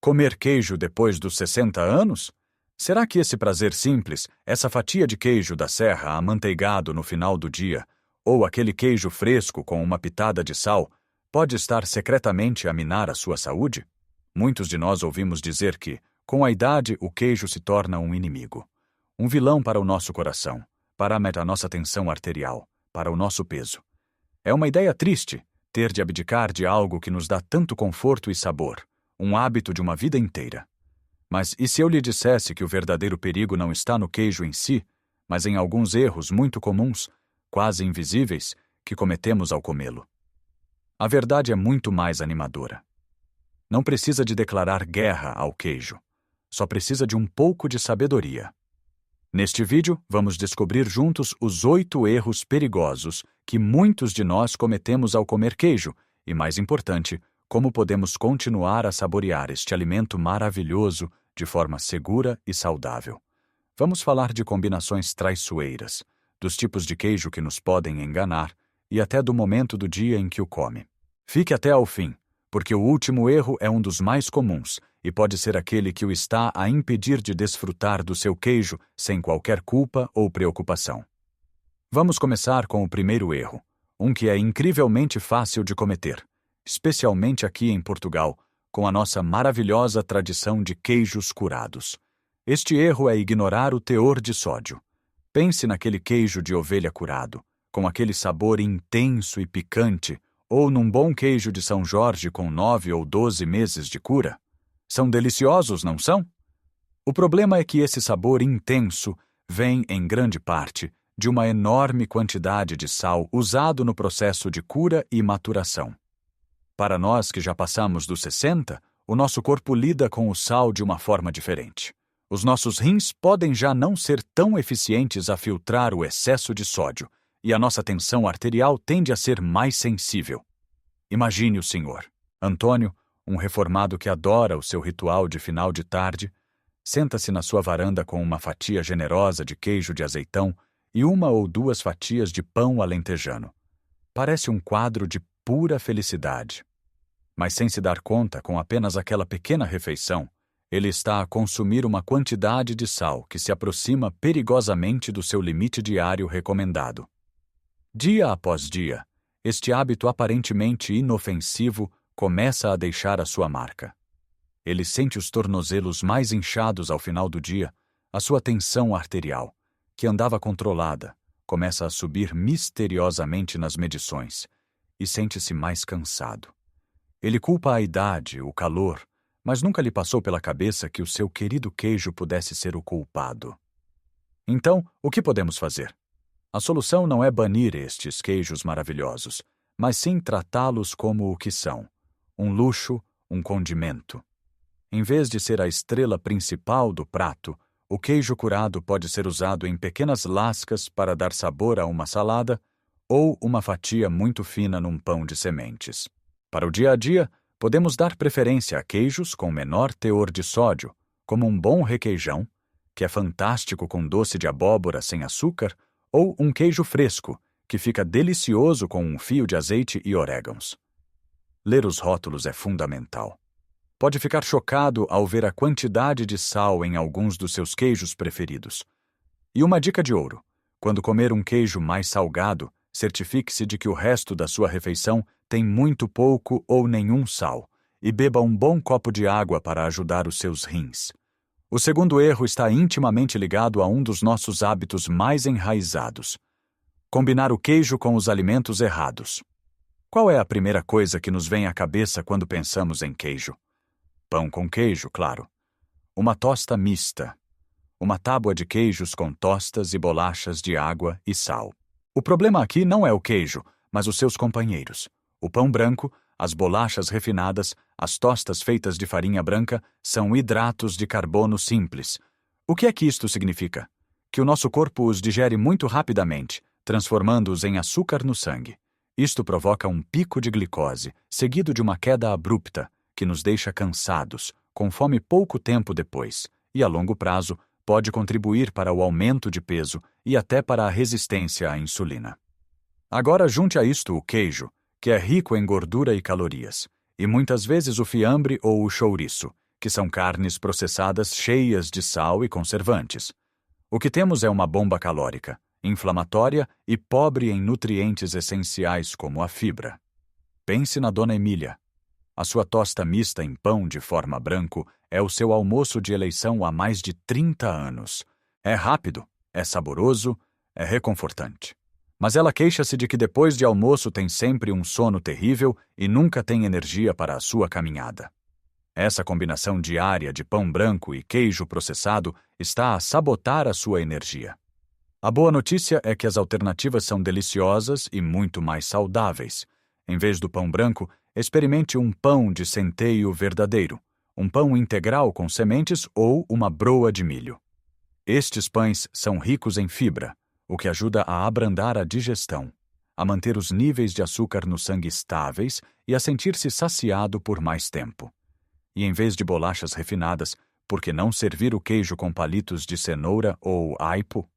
Comer queijo depois dos 60 anos? Será que esse prazer simples, essa fatia de queijo da serra amanteigado no final do dia, ou aquele queijo fresco com uma pitada de sal, pode estar secretamente a minar a sua saúde? Muitos de nós ouvimos dizer que, com a idade, o queijo se torna um inimigo. Um vilão para o nosso coração, para a nossa tensão arterial, para o nosso peso. É uma ideia triste ter de abdicar de algo que nos dá tanto conforto e sabor, um hábito de uma vida inteira. Mas e se eu lhe dissesse que o verdadeiro perigo não está no queijo em si, mas em alguns erros muito comuns, quase invisíveis, que cometemos ao comê-lo? A verdade é muito mais animadora. Não precisa de declarar guerra ao queijo. Só precisa de um pouco de sabedoria. Neste vídeo, vamos descobrir juntos os 8 erros perigosos que muitos de nós cometemos ao comer queijo e, mais importante, como podemos continuar a saborear este alimento maravilhoso de forma segura e saudável. Vamos falar de combinações traiçoeiras, dos tipos de queijo que nos podem enganar e até do momento do dia em que o come. Fique até ao fim, porque o último erro é um dos mais comuns e pode ser aquele que o está a impedir de desfrutar do seu queijo sem qualquer culpa ou preocupação. Vamos começar com o primeiro erro, um que é incrivelmente fácil de cometer, especialmente aqui em Portugal, com a nossa maravilhosa tradição de queijos curados. Este erro é ignorar o teor de sódio. Pense naquele queijo de ovelha curado, com aquele sabor intenso e picante, ou num bom queijo de São Jorge com 9 ou 12 meses de cura. São deliciosos, não são? O problema é que esse sabor intenso vem, em grande parte, de uma enorme quantidade de sal usado no processo de cura e maturação. Para nós que já passamos dos 60, o nosso corpo lida com o sal de uma forma diferente. Os nossos rins podem já não ser tão eficientes a filtrar o excesso de sódio, e a nossa tensão arterial tende a ser mais sensível. Imagine o senhor Antônio, um reformado que adora o seu ritual de final de tarde, senta-se na sua varanda com uma fatia generosa de queijo de azeitão e 1 ou 2 fatias de pão alentejano. Parece um quadro de pura felicidade. Mas sem se dar conta, com apenas aquela pequena refeição, ele está a consumir uma quantidade de sal que se aproxima perigosamente do seu limite diário recomendado. Dia após dia, este hábito aparentemente inofensivo começa a deixar a sua marca. Ele sente os tornozelos mais inchados ao final do dia, a sua tensão arterial, que andava controlada, começa a subir misteriosamente nas medições e sente-se mais cansado. Ele culpa a idade, o calor, mas nunca lhe passou pela cabeça que o seu querido queijo pudesse ser o culpado. Então, o que podemos fazer? A solução não é banir estes queijos maravilhosos, mas sim tratá-los como o que são: um luxo, um condimento. Em vez de ser a estrela principal do prato, o queijo curado pode ser usado em pequenas lascas para dar sabor a uma salada ou uma fatia muito fina num pão de sementes. Para o dia a dia, podemos dar preferência a queijos com menor teor de sódio, como um bom requeijão, que é fantástico com doce de abóbora sem açúcar, ou um queijo fresco, que fica delicioso com um fio de azeite e orégãos. Ler os rótulos é fundamental. Pode ficar chocado ao ver a quantidade de sal em alguns dos seus queijos preferidos. E uma dica de ouro: quando comer um queijo mais salgado, certifique-se de que o resto da sua refeição tem muito pouco ou nenhum sal, e beba um bom copo de água para ajudar os seus rins. O segundo erro está intimamente ligado a um dos nossos hábitos mais enraizados: combinar o queijo com os alimentos errados. Qual é a primeira coisa que nos vem à cabeça quando pensamos em queijo? Pão com queijo, claro. Uma tosta mista. Uma tábua de queijos com tostas e bolachas de água e sal. O problema aqui não é o queijo, mas os seus companheiros. O pão branco, as bolachas refinadas, as tostas feitas de farinha branca são hidratos de carbono simples. O que é que isto significa? Que o nosso corpo os digere muito rapidamente, transformando-os em açúcar no sangue. Isto provoca um pico de glicose, seguido de uma queda abrupta, que nos deixa cansados, com fome pouco tempo depois, e a longo prazo pode contribuir para o aumento de peso e até para a resistência à insulina. Agora junte a isto o queijo, que é rico em gordura e calorias, e muitas vezes o fiambre ou o chouriço, que são carnes processadas cheias de sal e conservantes. O que temos é uma bomba calórica, inflamatória e pobre em nutrientes essenciais como a fibra. Pense na Dona Emília. A sua tosta mista em pão de forma branco é o seu almoço de eleição há mais de 30 anos. É rápido, é saboroso, é reconfortante. Mas ela queixa-se de que depois de almoço tem sempre um sono terrível e nunca tem energia para a sua caminhada. Essa combinação diária de pão branco e queijo processado está a sabotar a sua energia. A boa notícia é que as alternativas são deliciosas e muito mais saudáveis. Em vez do pão branco, experimente um pão de centeio verdadeiro, um pão integral com sementes ou uma broa de milho. Estes pães são ricos em fibra, o que ajuda a abrandar a digestão, a manter os níveis de açúcar no sangue estáveis e a sentir-se saciado por mais tempo. E em vez de bolachas refinadas, por que não servir o queijo com palitos de cenoura ou aipo?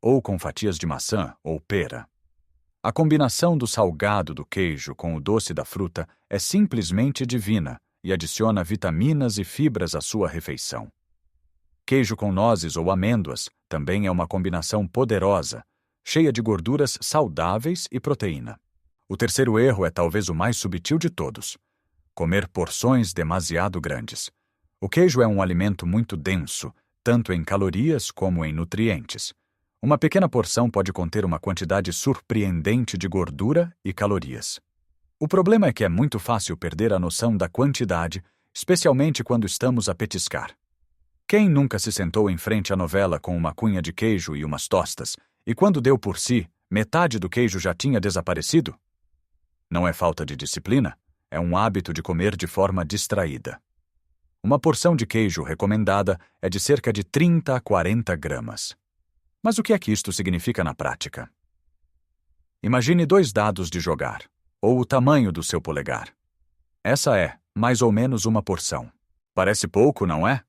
Ou com fatias de maçã ou pera? A combinação do salgado do queijo com o doce da fruta é simplesmente divina e adiciona vitaminas e fibras à sua refeição. Queijo com nozes ou amêndoas também é uma combinação poderosa, cheia de gorduras saudáveis e proteína. O terceiro erro é talvez o mais subtil de todos: comer porções demasiado grandes. O queijo é um alimento muito denso, tanto em calorias como em nutrientes. Uma pequena porção pode conter uma quantidade surpreendente de gordura e calorias. O problema é que é muito fácil perder a noção da quantidade, especialmente quando estamos a petiscar. Quem nunca se sentou em frente à novela com uma cunha de queijo e umas tostas, e quando deu por si, metade do queijo já tinha desaparecido? Não é falta de disciplina, é um hábito de comer de forma distraída. Uma porção de queijo recomendada é de cerca de 30 a 40 gramas. Mas o que é que isto significa na prática? Imagine 2 dados de jogar, ou o tamanho do seu polegar. Essa é, mais ou menos, uma porção. Parece pouco, não é?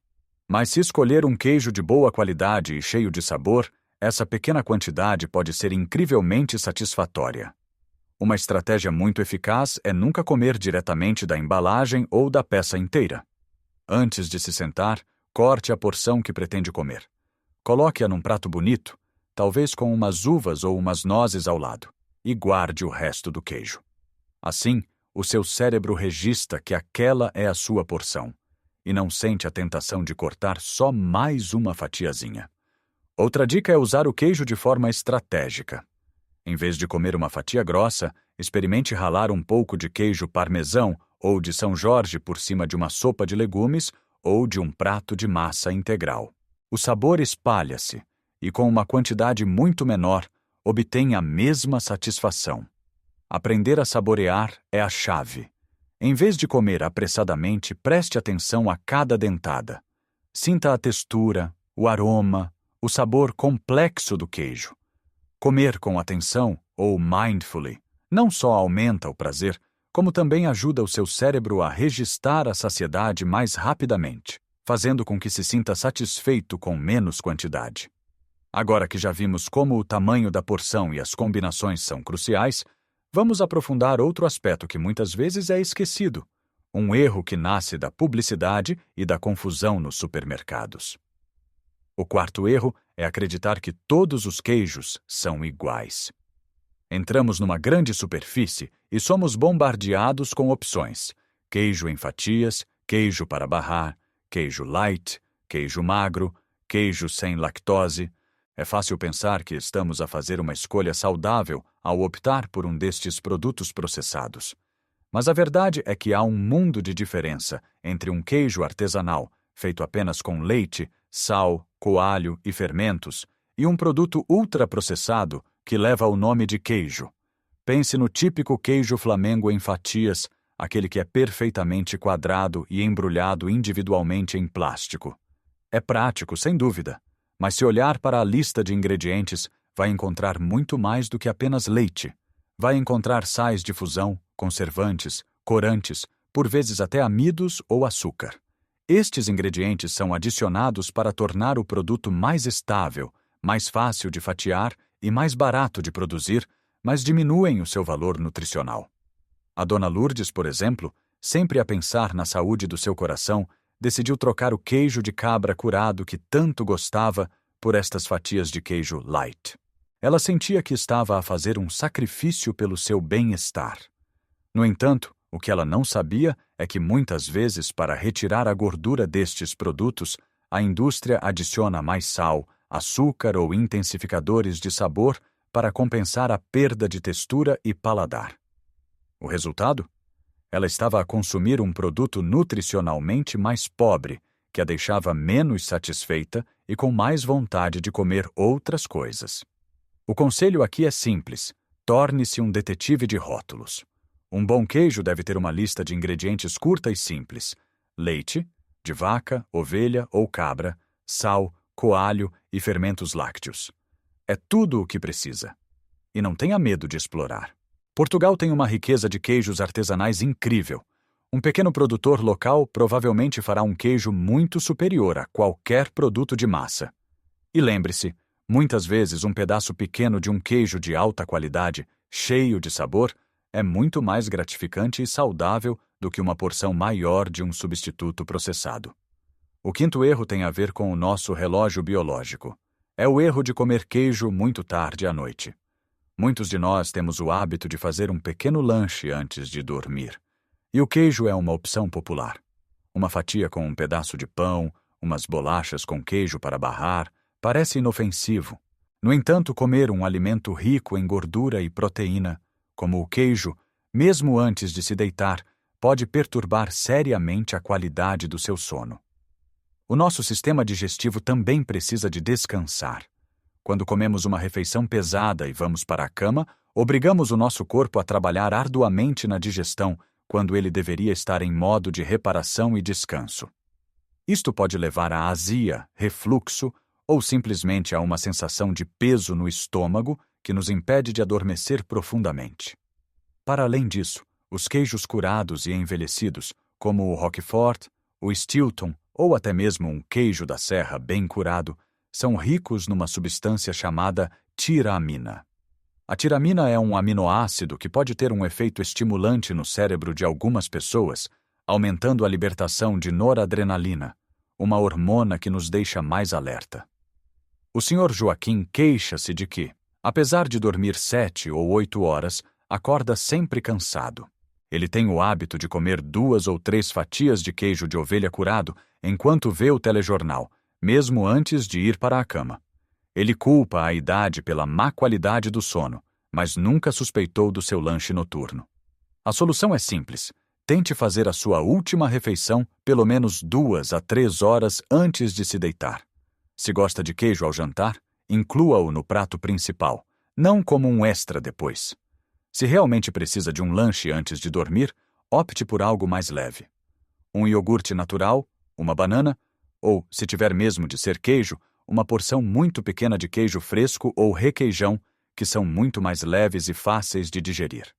Mas se escolher um queijo de boa qualidade e cheio de sabor, essa pequena quantidade pode ser incrivelmente satisfatória. Uma estratégia muito eficaz é nunca comer diretamente da embalagem ou da peça inteira. Antes de se sentar, corte a porção que pretende comer. Coloque-a num prato bonito, talvez com umas uvas ou umas nozes ao lado, e guarde o resto do queijo. Assim, o seu cérebro registra que aquela é a sua porção, e não sente a tentação de cortar só mais uma fatiazinha. Outra dica é usar o queijo de forma estratégica. Em vez de comer uma fatia grossa, experimente ralar um pouco de queijo parmesão ou de São Jorge por cima de uma sopa de legumes ou de um prato de massa integral. O sabor espalha-se e, com uma quantidade muito menor, obtém a mesma satisfação. Aprender a saborear é a chave. Em vez de comer apressadamente, preste atenção a cada dentada. Sinta a textura, o aroma, o sabor complexo do queijo. Comer com atenção, ou mindfully, não só aumenta o prazer, como também ajuda o seu cérebro a registrar a saciedade mais rapidamente, fazendo com que se sinta satisfeito com menos quantidade. Agora que já vimos como o tamanho da porção e as combinações são cruciais, vamos aprofundar outro aspecto que muitas vezes é esquecido, um erro que nasce da publicidade e da confusão nos supermercados. O quarto erro é acreditar que todos os queijos são iguais. Entramos numa grande superfície e somos bombardeados com opções: queijo em fatias, queijo para barrar, queijo light, queijo magro, queijo sem lactose. É fácil pensar que estamos a fazer uma escolha saudável ao optar por um destes produtos processados. Mas a verdade é que há um mundo de diferença entre um queijo artesanal, feito apenas com leite, sal, coalho e fermentos, e um produto ultraprocessado que leva o nome de queijo. Pense no típico queijo Flamengo em fatias, aquele que é perfeitamente quadrado e embrulhado individualmente em plástico. É prático, sem dúvida, mas se olhar para a lista de ingredientes, vai encontrar muito mais do que apenas leite. Vai encontrar sais de fusão, conservantes, corantes, por vezes até amidos ou açúcar. Estes ingredientes são adicionados para tornar o produto mais estável, mais fácil de fatiar e mais barato de produzir, mas diminuem o seu valor nutricional. A Dona Lourdes, por exemplo, sempre a pensar na saúde do seu coração, decidiu trocar o queijo de cabra curado que tanto gostava por estas fatias de queijo light. Ela sentia que estava a fazer um sacrifício pelo seu bem-estar. No entanto, o que ela não sabia é que muitas vezes, para retirar a gordura destes produtos, a indústria adiciona mais sal, açúcar ou intensificadores de sabor para compensar a perda de textura e paladar. O resultado? Ela estava a consumir um produto nutricionalmente mais pobre, que a deixava menos satisfeita e com mais vontade de comer outras coisas. O conselho aqui é simples: torne-se um detetive de rótulos. Um bom queijo deve ter uma lista de ingredientes curta e simples: leite, de vaca, ovelha ou cabra, sal, coalho e fermentos lácteos. É tudo o que precisa. E não tenha medo de explorar. Portugal tem uma riqueza de queijos artesanais incrível. Um pequeno produtor local provavelmente fará um queijo muito superior a qualquer produto de massa. E lembre-se, muitas vezes um pedaço pequeno de um queijo de alta qualidade, cheio de sabor, é muito mais gratificante e saudável do que uma porção maior de um substituto processado. O quinto erro tem a ver com o nosso relógio biológico. É o erro de comer queijo muito tarde à noite. Muitos de nós temos o hábito de fazer um pequeno lanche antes de dormir. E o queijo é uma opção popular. Uma fatia com um pedaço de pão, umas bolachas com queijo para barrar, parece inofensivo. No entanto, comer um alimento rico em gordura e proteína, como o queijo, mesmo antes de se deitar, pode perturbar seriamente a qualidade do seu sono. O nosso sistema digestivo também precisa de descansar. Quando comemos uma refeição pesada e vamos para a cama, obrigamos o nosso corpo a trabalhar arduamente na digestão, quando ele deveria estar em modo de reparação e descanso. Isto pode levar a azia, refluxo ou simplesmente a uma sensação de peso no estômago que nos impede de adormecer profundamente. Para além disso, os queijos curados e envelhecidos, como o Roquefort, o Stilton ou até mesmo um queijo da serra bem curado, são ricos numa substância chamada tiramina. A tiramina é um aminoácido que pode ter um efeito estimulante no cérebro de algumas pessoas, aumentando a libertação de noradrenalina, uma hormona que nos deixa mais alerta. O Sr. Joaquim queixa-se de que, apesar de dormir 7 ou 8 horas, acorda sempre cansado. Ele tem o hábito de comer 2 ou 3 fatias de queijo de ovelha curado enquanto vê o telejornal, mesmo antes de ir para a cama. Ele culpa a idade pela má qualidade do sono, mas nunca suspeitou do seu lanche noturno. A solução é simples. Tente fazer a sua última refeição pelo menos 2 a 3 horas antes de se deitar. Se gosta de queijo ao jantar, inclua-o no prato principal, não como um extra depois. Se realmente precisa de um lanche antes de dormir, opte por algo mais leve. Um iogurte natural, uma banana, ou, se tiver mesmo de ser queijo, uma porção muito pequena de queijo fresco ou requeijão, que são muito mais leves e fáceis de digerir.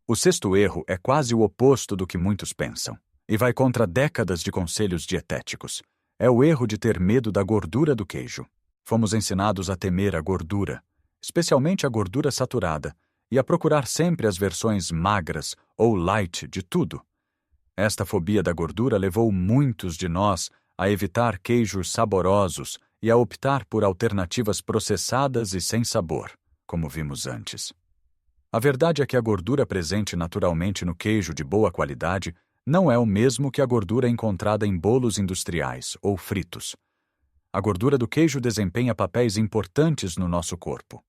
O sexto erro é quase o oposto do que muitos pensam, e vai contra décadas de conselhos dietéticos. É o erro de ter medo da gordura do queijo. Fomos ensinados a temer a gordura, especialmente a gordura saturada, e a procurar sempre as versões magras ou light de tudo. Esta fobia da gordura levou muitos de nós a evitar queijos saborosos e a optar por alternativas processadas e sem sabor, como vimos antes. A verdade é que a gordura presente naturalmente no queijo de boa qualidade não é o mesmo que a gordura encontrada em bolos industriais ou fritos. A gordura do queijo desempenha papéis importantes no nosso corpo.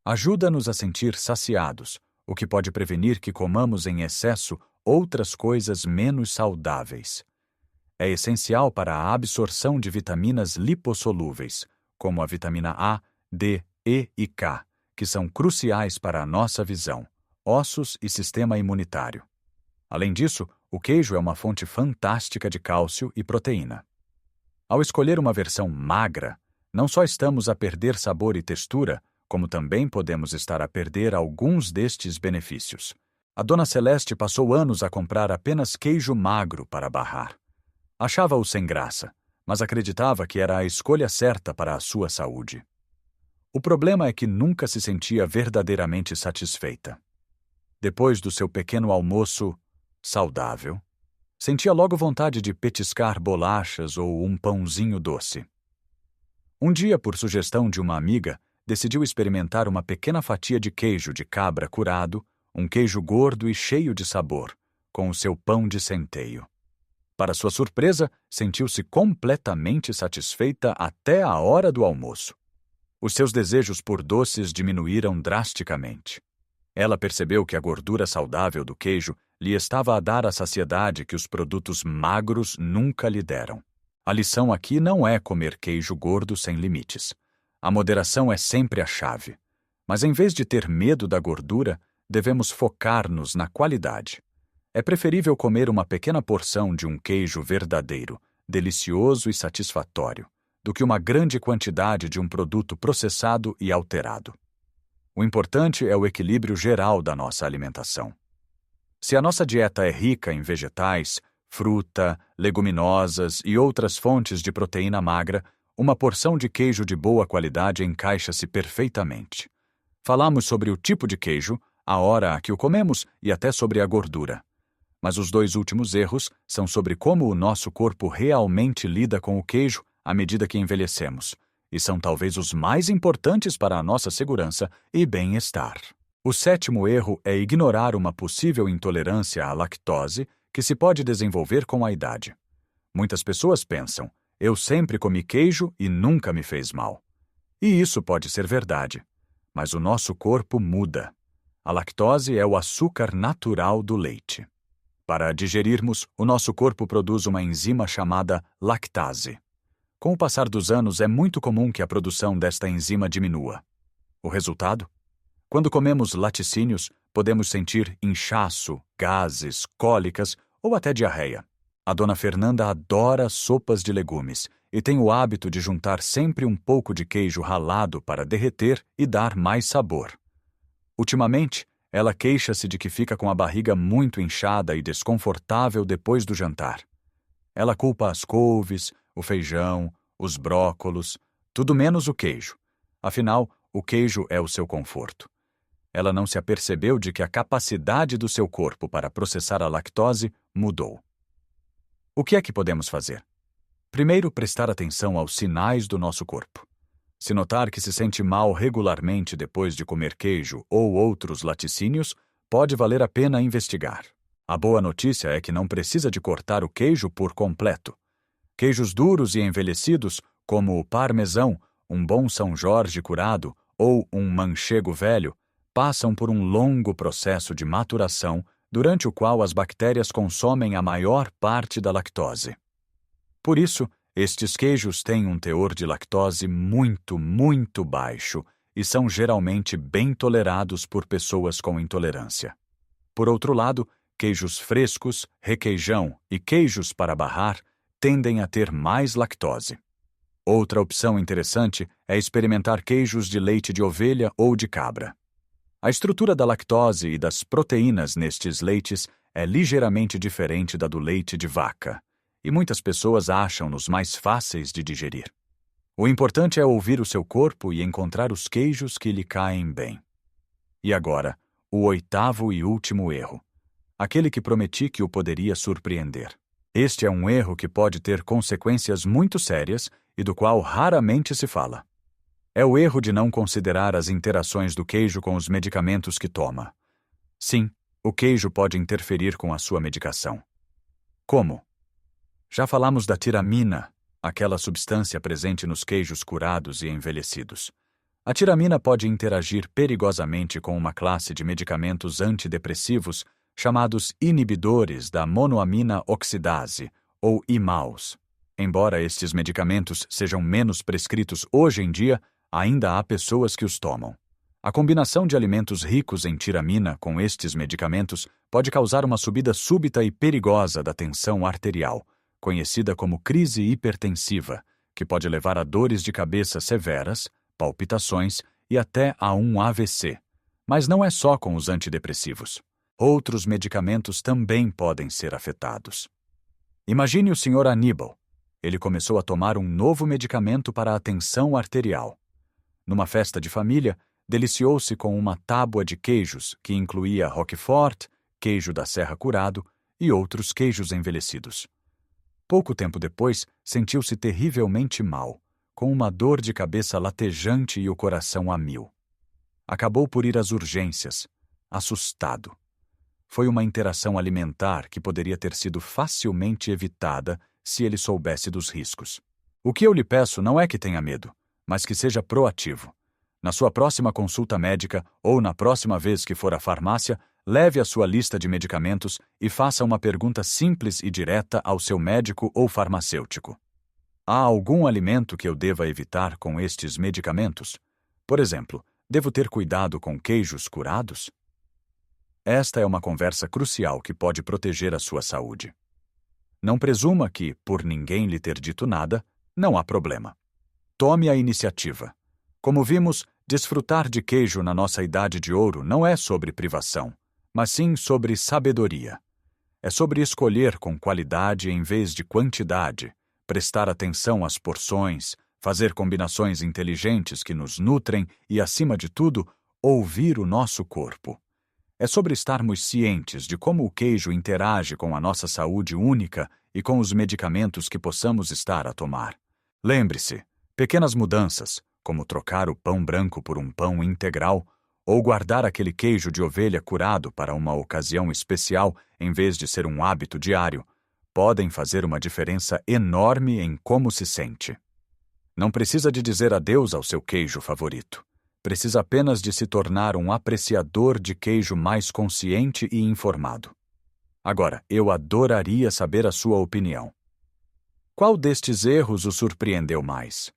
Ajuda-nos a sentir saciados, o que pode prevenir que comamos em excesso outras coisas menos saudáveis. É essencial para a absorção de vitaminas lipossolúveis, como a vitamina A, D, E e K, que são cruciais para a nossa visão, ossos e sistema imunitário. Além disso, o queijo é uma fonte fantástica de cálcio e proteína. Ao escolher uma versão magra, não só estamos a perder sabor e textura, como também podemos estar a perder alguns destes benefícios. A Dona Celeste passou anos a comprar apenas queijo magro para barrar. Achava-o sem graça, mas acreditava que era a escolha certa para a sua saúde. O problema é que nunca se sentia verdadeiramente satisfeita. Depois do seu pequeno almoço saudável, Sentia logo vontade de petiscar bolachas ou um pãozinho doce. Um dia, por sugestão de uma amiga, decidiu experimentar uma pequena fatia de queijo de cabra curado, um queijo gordo e cheio de sabor, com o seu pão de centeio. Para sua surpresa, sentiu-se completamente satisfeita até a hora do almoço. Os seus desejos por doces diminuíram drasticamente. Ela percebeu que a gordura saudável do queijo lhe estava a dar a saciedade que os produtos magros nunca lhe deram. A lição aqui não é comer queijo gordo sem limites. A moderação é sempre a chave. Mas em vez de ter medo da gordura, devemos focar-nos na qualidade. É preferível comer uma pequena porção de um queijo verdadeiro, delicioso e satisfatório, do que uma grande quantidade de um produto processado e alterado. O importante é o equilíbrio geral da nossa alimentação. Se a nossa dieta é rica em vegetais, fruta, leguminosas e outras fontes de proteína magra, uma porção de queijo de boa qualidade encaixa-se perfeitamente. Falamos sobre o tipo de queijo, a hora a que o comemos e até sobre a gordura. Mas os dois últimos erros são sobre como o nosso corpo realmente lida com o queijo à medida que envelhecemos, e são talvez os mais importantes para a nossa segurança e bem-estar. O sétimo erro é ignorar uma possível intolerância à lactose que se pode desenvolver com a idade. Muitas pessoas pensam, eu sempre comi queijo e nunca me fez mal. E isso pode ser verdade, mas o nosso corpo muda. A lactose é o açúcar natural do leite. Para digerirmos, o nosso corpo produz uma enzima chamada lactase. Com o passar dos anos, é muito comum que a produção desta enzima diminua. O resultado? Quando comemos laticínios, podemos sentir inchaço, gases, cólicas ou até diarreia. A dona Fernanda adora sopas de legumes e tem o hábito de juntar sempre um pouco de queijo ralado para derreter e dar mais sabor. Ultimamente, ela queixa-se de que fica com a barriga muito inchada e desconfortável depois do jantar. Ela culpa as couves, o feijão, os brócolos, tudo menos o queijo. Afinal, o queijo é o seu conforto. Ela não se apercebeu de que a capacidade do seu corpo para processar a lactose mudou. O que é que podemos fazer? Primeiro, prestar atenção aos sinais do nosso corpo. Se notar que se sente mal regularmente depois de comer queijo ou outros laticínios, pode valer a pena investigar. A boa notícia é que não precisa de cortar o queijo por completo. Queijos duros e envelhecidos, como o parmesão, um bom São Jorge curado ou um manchego velho, passam por um longo processo de maturação, durante o qual as bactérias consomem a maior parte da lactose. Por isso, estes queijos têm um teor de lactose muito, muito baixo e são geralmente bem tolerados por pessoas com intolerância. Por outro lado, queijos frescos, requeijão e queijos para barrar tendem a ter mais lactose. Outra opção interessante é experimentar queijos de leite de ovelha ou de cabra. A estrutura da lactose e das proteínas nestes leites é ligeiramente diferente da do leite de vaca, e muitas pessoas acham-nos mais fáceis de digerir. O importante é ouvir o seu corpo e encontrar os queijos que lhe caem bem. E agora, o oitavo e último erro. Aquele que prometi que o poderia surpreender. Este é um erro que pode ter consequências muito sérias e do qual raramente se fala. É o erro de não considerar as interações do queijo com os medicamentos que toma. Sim, o queijo pode interferir com a sua medicação. Como? Já falamos da tiramina, aquela substância presente nos queijos curados e envelhecidos. A tiramina pode interagir perigosamente com uma classe de medicamentos antidepressivos chamados inibidores da monoamina oxidase, ou IMAOs. Embora estes medicamentos sejam menos prescritos hoje em dia, ainda há pessoas que os tomam. A combinação de alimentos ricos em tiramina com estes medicamentos pode causar uma subida súbita e perigosa da tensão arterial, conhecida como crise hipertensiva, que pode levar a dores de cabeça severas, palpitações e até a um AVC. Mas não é só com os antidepressivos. Outros medicamentos também podem ser afetados. Imagine o Sr. Aníbal. Ele começou a tomar um novo medicamento para a tensão arterial. Numa festa de família, deliciou-se com uma tábua de queijos que incluía Roquefort, queijo da Serra curado e outros queijos envelhecidos. Pouco tempo depois, sentiu-se terrivelmente mal, com uma dor de cabeça latejante e o coração a mil. Acabou por ir às urgências, assustado. Foi uma interação alimentar que poderia ter sido facilmente evitada se ele soubesse dos riscos. O que eu lhe peço não é que tenha medo, mas que seja proativo. Na sua próxima consulta médica ou na próxima vez que for à farmácia, leve a sua lista de medicamentos e faça uma pergunta simples e direta ao seu médico ou farmacêutico. Há algum alimento que eu deva evitar com estes medicamentos? Por exemplo, devo ter cuidado com queijos curados? Esta é uma conversa crucial que pode proteger a sua saúde. Não presuma que, por ninguém lhe ter dito nada, não há problema. Tome a iniciativa. Como vimos, desfrutar de queijo na nossa idade de ouro não é sobre privação, mas sim sobre sabedoria. É sobre escolher com qualidade em vez de quantidade, prestar atenção às porções, fazer combinações inteligentes que nos nutrem e, acima de tudo, ouvir o nosso corpo. É sobre estarmos cientes de como o queijo interage com a nossa saúde única e com os medicamentos que possamos estar a tomar. Lembre-se, pequenas mudanças, como trocar o pão branco por um pão integral ou guardar aquele queijo de ovelha curado para uma ocasião especial em vez de ser um hábito diário, podem fazer uma diferença enorme em como se sente. Não precisa de dizer adeus ao seu queijo favorito. Precisa apenas de se tornar um apreciador de queijo mais consciente e informado. Agora, eu adoraria saber a sua opinião. Qual destes erros o surpreendeu mais?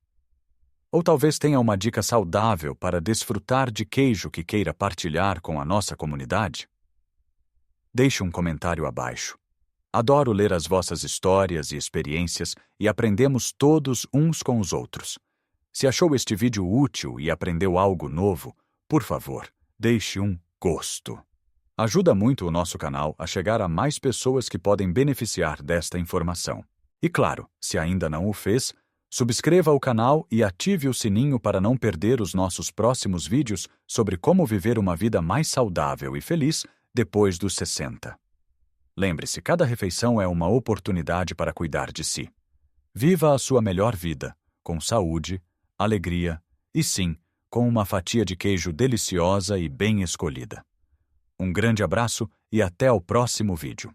Ou talvez tenha uma dica saudável para desfrutar de queijo que queira partilhar com a nossa comunidade? Deixe um comentário abaixo. Adoro ler as vossas histórias e experiências e aprendemos todos uns com os outros. Se achou este vídeo útil e aprendeu algo novo, por favor, deixe um gosto. Ajuda muito o nosso canal a chegar a mais pessoas que podem beneficiar desta informação. E claro, se ainda não o fez, subscreva o canal e ative o sininho para não perder os nossos próximos vídeos sobre como viver uma vida mais saudável e feliz depois dos 60. Lembre-se, cada refeição é uma oportunidade para cuidar de si. Viva a sua melhor vida, com saúde, alegria e, sim, com uma fatia de queijo deliciosa e bem escolhida. Um grande abraço e até o próximo vídeo.